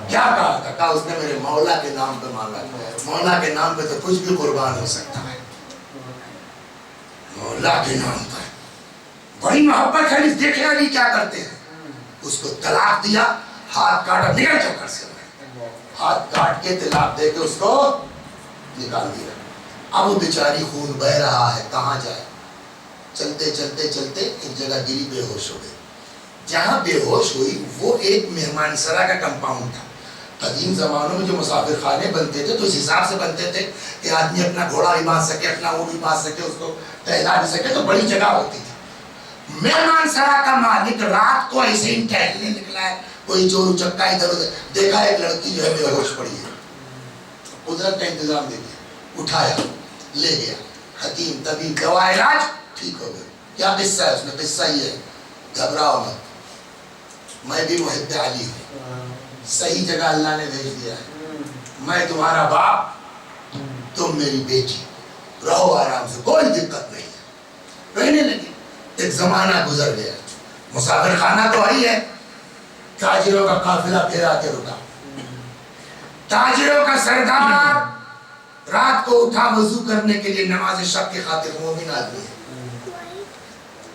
کیا کہا تھا؟ کہا اس نے میرے مولا کے نام پہ مانگا، مولا کے نام پہ تو کچھ بھی قربان ہو سکتا ہے، مولا کے نام پر بڑی محبت ہے۔ دیکھے علی کیا کرتے ہیں، اس کو طلاق دیا، ہاتھ کاٹا، نکل چکر سے، ہاتھ کاٹ کے طلاق دے کے اس کو نکال دیا۔ اب وہ بیچاری خون بہ رہا ہے، کہاں جائے؟ چلتے چلتے چلتے ایک جگہ گری، بے ہوش ہو گئی۔ جہاں بے ہوش ہوئی وہ ایک مہمان سرا کا کمپاؤنڈ تھا۔ قدیم زمانوں میں جو مسافر خانے بنتے تھے تو اس حساب سے بنتے تھے کہ آدمی اپنا گھوڑا بھی باندھ سکے، اپنا اونٹ بھی باندھ سکے، اس کو ٹہلا بھی سکے، تو بڑی جگہ ہوتی تھی۔ مہمان سرا کا مالک رات کو ایسے ہی ٹہلنے نکلا ہے، کوئی چور چکا ادھر ادھر دیکھا، ایک لڑکی جو ہے بے ہوش پڑی ہے، قدرت کا انتظام دیکھیے، اٹھایا لے گیا، حکیم طبیب دوا علاج، ٹھیک ہو گئے۔ کیا قصہ ہے اس میں؟ قصہ یہ ہے، گھبراؤ مت، میں بھی محب علی ہوں، صحیح جگہ اللہ نے بھیج دیا ہے، میں تمہارا باپ، تم میری بیٹی، رہو آرام سے، کوئی دقت نہیں ہے۔ رہنے لگی۔ ایک زمانہ گزر گیا، مسافر خانہ تو آئی ہے، تاجروں کا قافلہ پھیرا کے رکا، تاجروں کا سردار رات کو اٹھا وضو کرنے کے لیے نماز شب کی خاطر، مومن آدمی ہے۔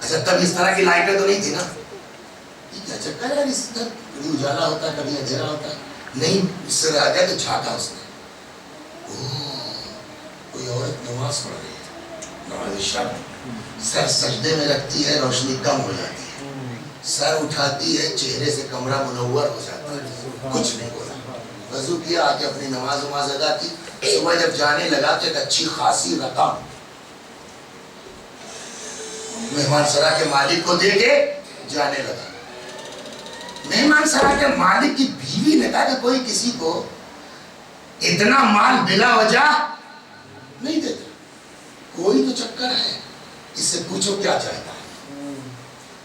اچھا تب اس طرح کی لائٹیں تو نہیں تھی نا، کیا چکر ہے، اس طرح کبھی اجالا ہوتا ہے کبھی اندھیرا ہوتا ہے، نہیں اس سے آ گیا تو جھانکا اس نے، کوئی عورت نماز پڑھ رہی ہے، نماز شب، سر سجدے میں رکھتی ہے، روشنی کم ہو جاتی ہے، سر اٹھاتی ہے، چہرے سے کمرہ منور ہو جاتا ہے، کچھ نہیں بولا، وضو کیا، آ کے اپنی نماز ادا کی۔ صبح جب جانے لگا تو ایک اچھی خاصی رقم مہمان سرا کے مالک کو دے کے جانے لگا۔ مہمان سرا کے مالک کی بیوی نے کہا کہ کوئی کسی کو اتنا مال بلا وجہ نہیں دیتا، کوئی تو چکر ہے، اس سے پوچھو کیا چاہتا ہے۔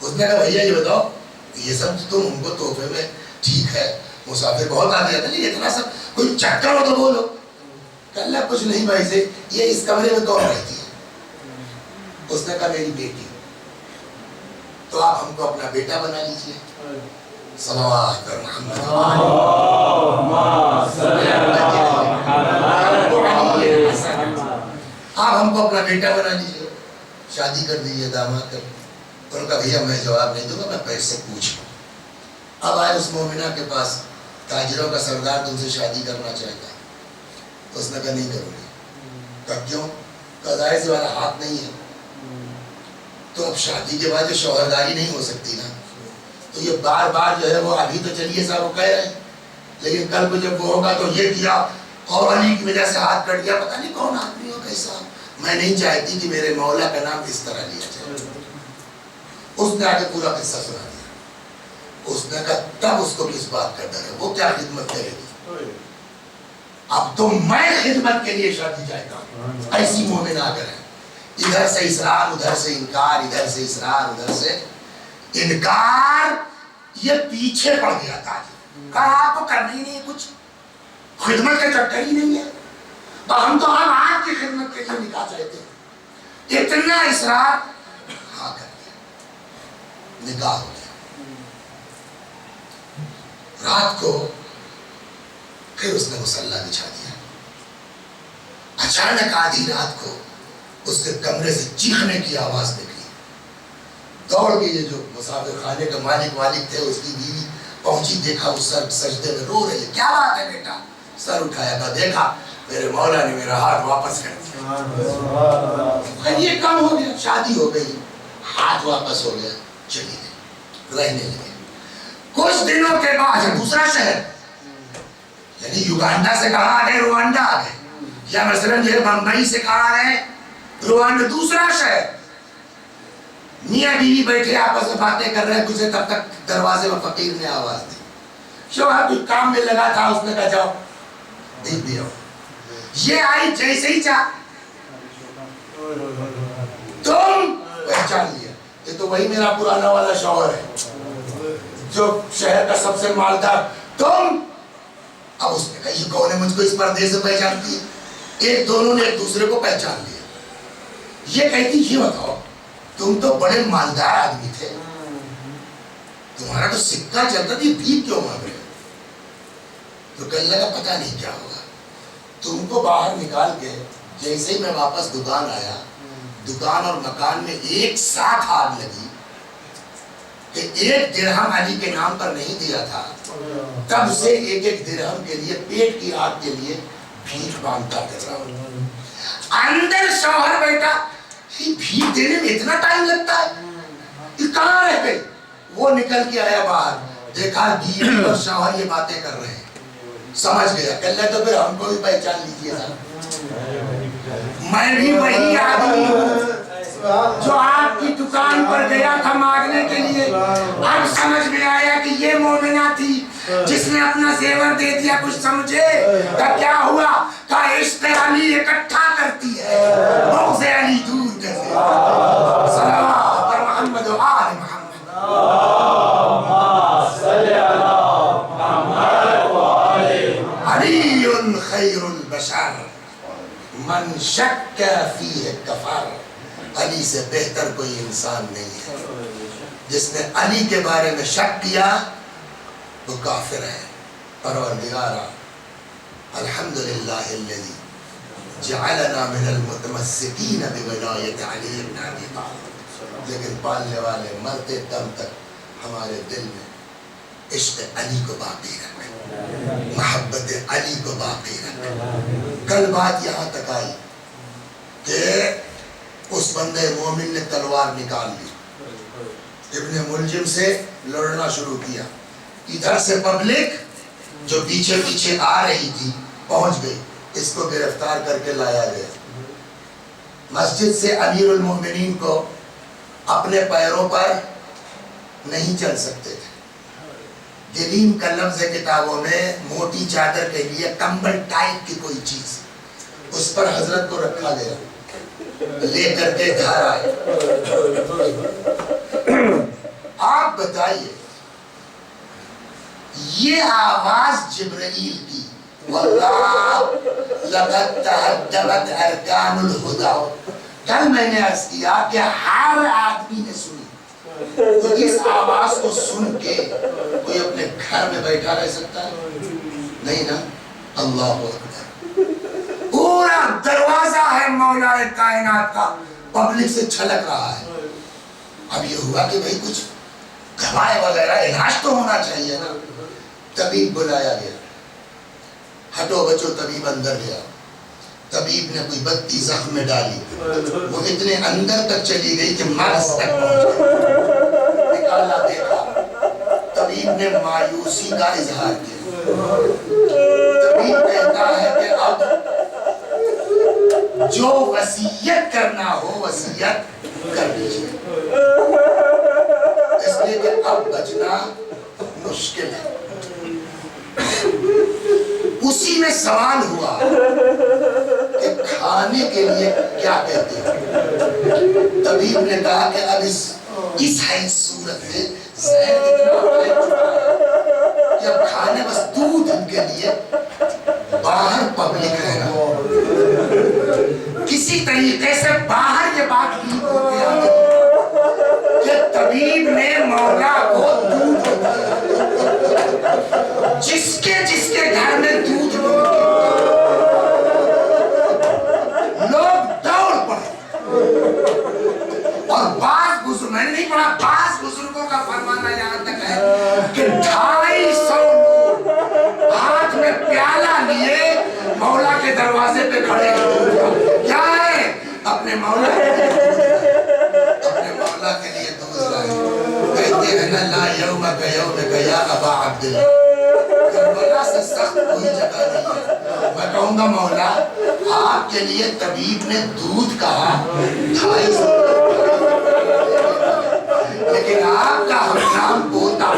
اس نے کہا بھیا یہ بتاؤ، یہ سب تم ہم کو تحفے میں، ٹھیک ہے مسافر بہت آتے ہیں لیکن اتنا سب کوئی چکر ہو تو بولو۔ کہ اللہ کچھ نہیں بھائی سے، یہ اس کمرے میں کون رہتی ہے؟ اس نے کہا میری بیٹی، تو آپ ہم کو اپنا بیٹا بنا لیجئے۔ صلوات پر محمد آپ ہم کو اپنا بیٹا بنا لیجیے، شادی کر دیجیے، داماد کر دیجیے۔ ان کا بھیا میں جواب نہیں دوں گا، میں پیسے پوچھوں۔ اب آئے اس مومنہ کے پاس، تاجروں کا سردار تم سے شادی کرنا چاہتا ہے، تو اس نے کہا نہیں کروں گی۔ کہا کیوں؟ کہا ظاہر سی والا ہاتھ نہیں ہے، تو اب شادی کے بعد جو شوہرداری نہیں ہو سکتی نا، تو یہ بار بار جو ہے وہ ابھی تو چلیے صاحب وہ کہہ رہے ہیں، لیکن کل کو جب وہ ہوگا تو یہ کیا اور علی کی وجہ سے ہاتھ کٹ گیا، پتہ نہیں کون آدمی ہو کیسا، میں نہیں چاہتی کہ میرے مولا کا نام اس طرح لیا جائے۔ اس نے آگے پورا قصہ سنا دیا۔ اس نے کہا تب اس کو کس بات کا ڈر ہے، وہ کیا خدمت کرے گی؟ اب تو میں خدمت کے لیے شادی چاہتا ہوں۔ ایسی مومن آ کر ہے، ادھر سے اصرار، ادھر سے انکار، ادھر سے اصرار، ادھر سے انکار۔ یہ پیچھے پڑ گیا تھا، کہا آپ کو کرنا ہی نہیں کچھ، خدمت کا چکر ہی نہیں ہے، اور ہم تو ہم آپ کی خدمت کے لیے نکاح چاہتے ہیں۔ اتنا اصرار، ہاں کر دیا، نکاح ہو گیا۔ رات کو پھر اس نے مصلی بچھا دیا۔ اچانک آدھی رات کو اس کے کمرے سے چیخنے کی آواز نکلی۔ دوڑ کے یہ جو مسافر خانے کا مالک تھے، اس کی بیوی پہنچی، دیکھا وہ سجدے میں رو رہی ہے۔ کیا بات ہے بیٹا؟ سر اٹھایا تھا، دیکھا میرے مولا نے میرا ہاتھ واپس کر دیا۔ یہ کم ہو گیا، شادی ہو گئی، ہاتھ واپس ہو گیا، چلی گئی، رہنے لگے۔ کچھ دنوں کے بعد دوسرا شہر، یعنی یوگانڈا سے کہا آ گئے روانڈا آ گئے، یا مثلاً یہ بمبئی سے کہا آ گئے روانڈا، دوسرا شہر۔ میاں بیوی بیٹھے آپس میں باتیں کر رہے گزرے، تب تک دروازے میں فقیر نے آواز دی۔ شوہر کچھ کام میں لگا تھا، اس نے کہا جاؤ دیکھ بھی آؤ۔ یہ آئی جیسے ہی چاہ تم پہچان لیا، یہ تو وہی میرا پرانا والا شوہر ہے جو شہر کا سب سے مالدار، تم۔ اب اس نے کہا یہ کون ہے، مجھ کو اس پردے سے پہچانتی ہے۔ ایک دونوں نے ایک دوسرے کو پہچان لیا۔ یہ کہتی یہ بتاؤ تم تو بڑے مالدار آدمی تھے، تمہارا تو سکہ چلتا تھی، بھیک کیوں مانگ رہے؟ تو کہنے لگا پتہ نہیں کیا ہوگا، تم کو باہر نکال کے جیسے ہی میں واپس دکان آیا، دکان اور مکان میں ایک ساتھ آگ لگی کہ ایک درہم علی کے نام پر نہیں دیا تھا، تب سے ایک ایک درہم کے لیے پیٹ کی آگ کے لیے بھیک مانگتا پھر رہا ہوں۔ اندر شوہر بیٹا بھیک دینے میں اتنا ٹائم لگتا ہے، یہ کہاں رہ گئی؟ وہ نکل کے آیا باہر، دیکھا بیوی اور شوہر یہ باتیں کر رہے ہیں، سمجھ گیا، کہنے تو پھر ہم کو بھی پہچان لیجیے میں بھی وہی آدمی ہوں جو آپ کی دکان پر گیا تھا مانگنے کے لیے۔ اب سمجھ میں آیا کہ یہ مومنہ تھی جس نے اپنا زیور دے دیا، کچھ سمجھے؟ کیا ہوا؟ کہ عشق علی اکٹھا کرتی ہے، بغض علی دور کرتی ہے۔ صلوات پر محمد و آل محمد۔ علی خیر البشر من شک فیہ کفر۔ علی سے بہتر کوئی انسان نہیں ہے، جس نے علی کے بارے میں شک کیا وہ کافر ہے۔ پروردگارا الحمدللہ الذی جعلنا من المتمسکین بولایت علی بن ابی طالب۔ لیکن پالنے والے مرتے دم تک ہمارے دل میں عشق علی کو باقی رکھ، محبت علی کو باقی رکھ۔ کل بات یہاں تک آئی کہ اس بندے مومن نے تلوار نکال لی، ابن ملجم سے لڑنا شروع کیا۔ ادھر سے پبلک جو پیچھے پیچھے آ رہی تھی پہنچ گئی، اس کو گرفتار کر کے لایا گیا۔ مسجد سے امیر المومنین کو اپنے پیروں پر نہیں چل سکتے تھے۔ گلیم کا لفظ ہے کتابوں میں، موٹی چادر کے لیے کمبل ٹائپ کی کوئی چیز، اس پر حضرت کو رکھا گیا، لے کر کے گھر آئے۔ آپ بتائیے یہ آواز جبرائیل کی، واللہ لقد تہدمت ارکان الہدی۔ کل میں نے عرض کیا کہ ہر آدمی نے سنی، تو اس آواز کو سن کے کوئی اپنے گھر میں بیٹھا رہ سکتا ہے؟ نہیں نا. اللہ اکبر. پورا دروازہ ہے مولا کائنات کا پبلک سے چھلک رہا ہے. اب یہ ہوا کہ بھئی کچھ دوائی وغیرہ علاج تو ہونا چاہیے نا. طبیب بلایا گیا. ہٹو بچو طبیب اندر گیا. طبیب نے کوئی 32 زخم میں ڈالی. وہ اتنے اندر تک چلی گئی کہ مرض تک پہنچا. نکالا دیکھا. طبیب نے مایوسی کا اظہار کیا. طبیب کہتا ہے کہ اب جو وصیت کرنا ہو وصیت کر دیجیے. اس لیے کہ اب بچنا مشکل ہے. اسی میں سوال ہوا کہ کھانے کے لیے کیا کہتے ہیں. طبیب نے کہا کہ اب اس حیث صورت میں زہر اتنا پھیل چکا ہے کہ اب کھانے بس دودھ ان کے لیے باہر پبلک ہے نا. کسی طریقے سے باہر یہ بات لیک ہو گیا کہ طبیب نے مولا کو دودھ جس کے گھر میں دودھ لوگ دوڑ پڑے. اور بعض بزرگ میں نے نہیں پڑھا بعض بزرگوں کا فرمانا یہاں تک ہے کہ 250 لوگ ہاتھ میں پیالہ لیے مولا کے دروازے پہ کھڑے ہیں. کیا ہے؟ اپنے مولا کے لیے دودھ لائے. کہتے ہیں نا لا یومک یومک یا ابا عبداللہ. کربلا سے سخت کوئی جگہ نہیں ہے. میں کہوں گا مولا آپ کے لیے طبیب نے دودھ کہا 250 لیکن آپ کا ہم نام پوتا.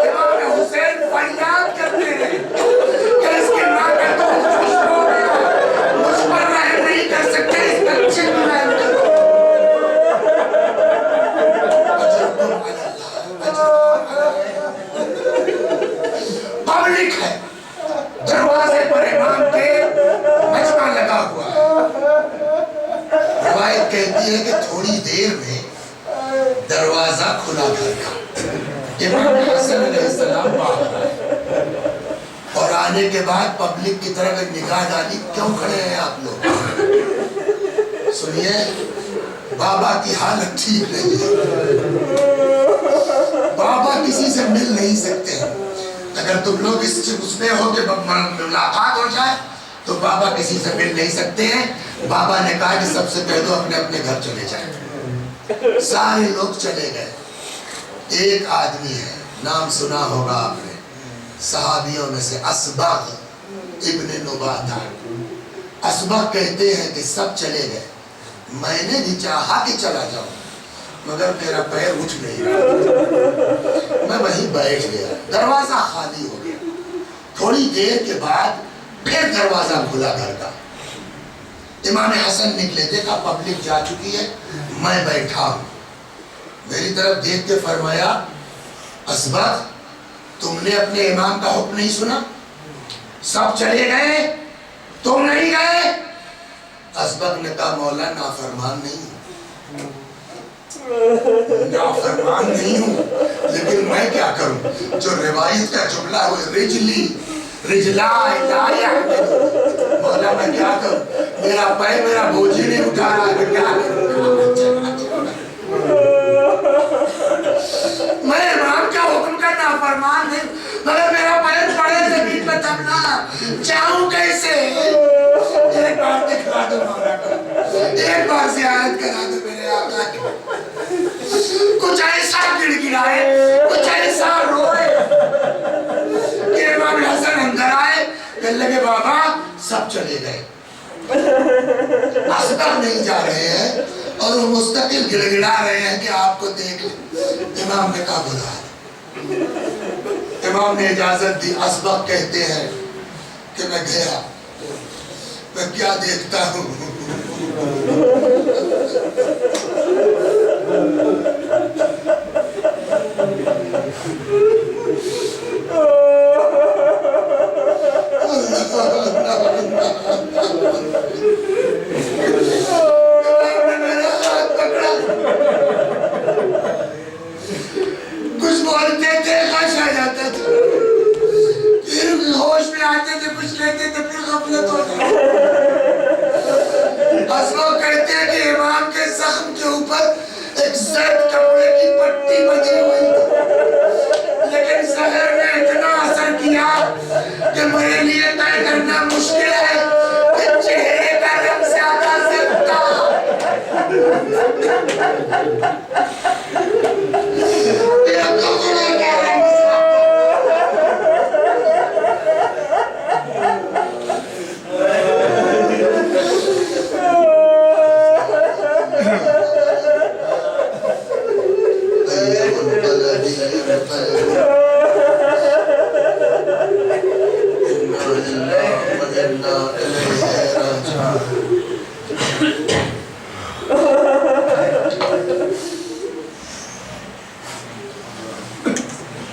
امام حسین فریاد کرتے ہیں کہ اس کے ماں کا دودھ خشک ہو گیا. مجھ پر رحم نہیں کر سکتے اس بچے کو رحم کرو. پبلک ہے. دروازے پر امام کے مجمع لگا ہوا ہے. روایت کہتی ہے کہ تھوڑی دیر میں دروازہ کھلا گھر کا. امام حسن علیہ السلام باہر آئے اور آنے کے بعد پبلک کی طرف ایک نگاہ ڈالی. کیوں کھڑے ہیں آپ لوگ؟ سنیے بابا کی حالت ٹھیک نہیں ہے. بابا کسی سے مل نہیں سکتے. اگر تم لوگ اس میں ہو کہ ملاقات ہو جائے تو بابا کسی سے مل نہیں سکتے ہیں. بابا نے کہا کہ سب سے کہہ دو اپنے اپنے گھر چلے جائیں. سارے لوگ چلے گئے. ایک آدمی ہے نام سنا ہوگا آپ نے صحابیوں میں سے اسبغ ابن نباتہ. اسبغ کہتے ہیں کہ سب چلے گئے. میں نے بھی چاہا کہ چلا جاؤں مگر میرا پیر اٹھ نہیں رہا. میں وہیں بیٹھ گیا. دروازہ خالی ہو گیا. تھوڑی دیر کے بعد پھر دروازہ کھلا گھر کا. امام حسن نکلے. دیکھا پبلک جا چکی ہے. میں بیٹھا ہوں. میری طرف دیکھ کے فرمایا اسبغ تم نے اپنے امام کا حکم نہیں سنا؟ سب چلے گئے تم نہیں گئے؟ اسبغ نے کہا مولا نافرمان نہیں ہوں. نافرمان نہیں ہوں لیکن میں کیا کروں؟ جو روایت کا جملہ ہے رجلی رجلا لا یحمل. مولا میں کیا کروں؟ میرا پیر میرا بوجھ نہیں اٹھا رہا ہے. کیا کروں؟ میں امام کا حکم کا نافرمان نہیں مگر میرا پیر پڑے زمین پہ تھمنا. چاہوں کیسے؟ ایک بار دکھا دو مولا کو. ایک بار زیارت کرا دو میرے آقا کی. کچھ ایسا گڑ گڑائے کچھ ایسا روئے کہ امام حسن اندر آئے. کہنے لگے بابا سب چلے گئے. اسبغ نہیں جا رہے ہیں اور وہ مستقل گڑ گڑا رہے ہیں کہ آپ کو دیکھ لیں. امام نے کہا بلا. امام نے اجازت دی. اسبغ کہتے ہیں کہ میں گیا. میں کیا دیکھتا ہوں میرے ہاتھ مٹی بنی ہوئی لیکن زہر نے اتنا اثر کیا کہ میرے لیے طے کرنا مشکل ہے کہ چہرے کا رنگ زیادہ زندہ یا کپڑے کا رنگ